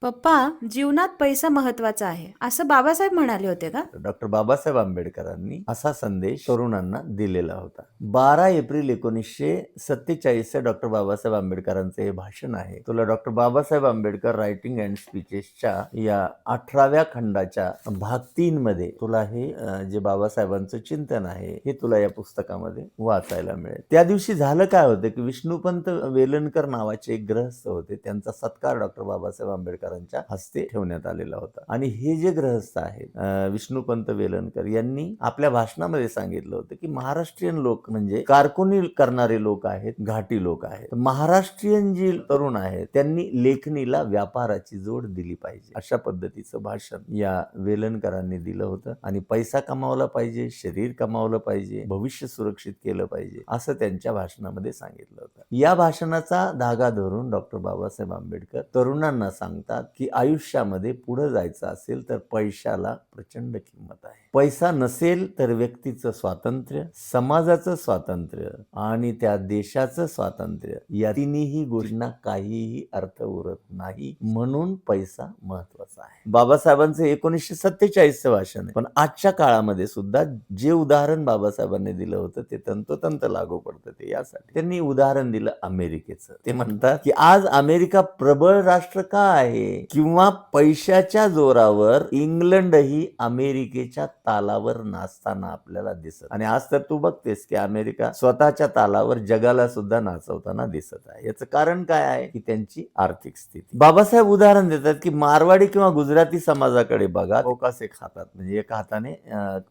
पप्पा, जीवनात पैसा महत्वाचा आहे असं बाबासाहेब म्हणाले होते का? डॉक्टर बाबासाहेब आंबेडकरांनी असा संदेश तरुणांना दिलेला होता. 12 एप्रिल 1947 डॉक्टर बाबासाहेब आंबेडकरांचे हे भाषण आहे. तुला doctor Babasaheb Ambedkar writing and स्पीचेसच्या या 18व्या खंडाच्या भाग 3 मध्ये तुला हे जे बाबासाहेबांचं चिंतन आहे हे तुला या पुस्तकामध्ये वाचायला मिळेल. त्या दिवशी झालं काय होतं की विष्णुपंत वेलणकर नावाचे एक गृहस्थ होते. त्यांचा सत्कार डॉक्टर बाबासाहेब आंबेडकरांच्या हस्ते ठेवण्यात आलेला होता. आणि हे जे गृहस्थ आहेत विष्णुपंत वेलणकर यांनी आपल्या भाषणामध्ये सांगितलं होतं की महाराष्ट्रीयन लोक म्हणजे कारकुनी करणारे लोक आहेत, घाटी लोक आहेत. महाराष्ट्रीयन जी तरुण आहेत त्यांनी लेखणीला व्यापाराची जोड दिली पाहिजे, अशा पद्धतीचं भाषण या वेलणकरांनी दिलं होतं. आणि पैसा कमावला पाहिजे, शरीर कमावलं पाहिजे, भविष्य सुरक्षित केलं पाहिजे असं त्यांच्या भाषणामध्ये सांगितलं होतं. या भाषणाचा धागा धरून डॉक्टर बाबासाहेब आंबेडकर तरुणांना सांगतात की आयुष्यामध्ये पुढे जायचं असेल तर पैशाला प्रचंड किंमत आहे. पैसा नसेल तर व्यक्तीचं स्वातंत्र्य, समाजाचं स्वातंत्र्य आणि त्या देशाचं स्वातंत्र्य या तिन्ही गोष्टींना काहीही अर्थ उरत नाही. म्हणून पैसा महत्वाचा आहे. बाबासाहेबांचं 1947चं भाषण आहे, पण आजच्या काळामध्ये सुद्धा जे उदाहरण बाबासाहेबांनी दिलं होतं ते तंतोतंत लागू पडतं. ते यासाठी त्यांनी उदाहरण दिलं अमेरिकेचं. ते म्हणतात की आज अमेरिका प्रबळ राष्ट्र का आहे, किंवा पैशाच्या जोरावर इंग्लंडही अमेरिकेच्या तालावर नाचताना आपल्याला दिसत. आणि आज तर तू बघतेस की अमेरिका स्वतःच्या तालावर जगाला सुद्धा नाचवताना दिसत आहे. याचं कारण काय आहे की त्यांची आर्थिक स्थिती. बाबासाहेब उदाहरण देतात की मारवाडी किंवा गुजराती समाजाकडे बघा, तो कसे खातात, म्हणजे एका हाताने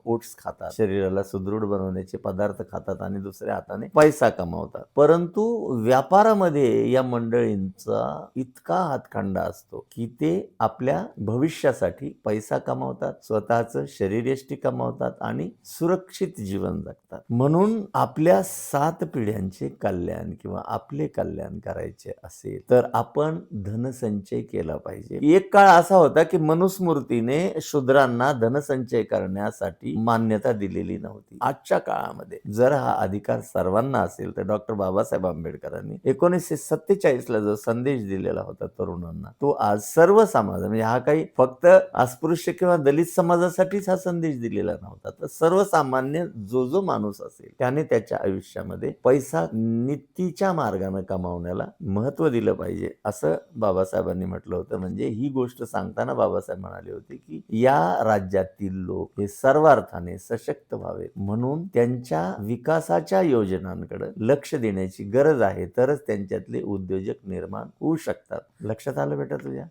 ओट्स खातात, शरीराला सुदृढ बनवण्याचे पदार्थ खातात आणि दुसऱ्या हाताने पैसा कमावतात. परंतु व्यापारामध्ये या मंडळींचा इतका हातखंडा असतो की ते आपल्या भविष्यासाठी पैसा कमावतात, स्वतःचं शरीरयष्टी कमावतात आणि सुरक्षित जीवन जगतात. म्हणून आपल्या 7 पिढ्यांचे कल्याण किंवा आपले कल्याण करायचे असेल तर आपण धनसंचय केला पाहिजे. एक काळ असा होता की मनुस्मृतीने शूद्रांना धनसंचय करण्यासाठी मान्यता दिलेली नव्हती. आजच्या काळामध्ये जर हा अधिकार सर्वांना असेल तर डॉक्टर बाबासाहेब आंबेडकरांनी 1947ला जो संदेश दिलेला होता तरुणांना, तो आज सर्व समाज, म्हणजे हा काही फक्त अस्पृश्य किंवा दलित समाजासाठीच हा संदेश दिलेला नव्हता, तर सर्वसामान्य जो माणूस असेल त्याने त्याच्या आयुष्यामध्ये पैसा नीतीच्या मार्गाने कमावण्याला महत्व दिलं पाहिजे असं बाबासाहेबांनी म्हटलं होतं. म्हणजे ही गोष्ट सांगताना बाबासाहेब म्हणाले होते की या राज्यातील लोक हे सर्वार्थाने सशक्त व्हावेत, म्हणून त्यांच्या विकासाच्या योजनांकडे लक्ष देण्याची गरज आहे, तरच त्यांच्यातले उद्योजक निर्माण होऊ शकतात. लक्षात आलं बेटा तुझ्या?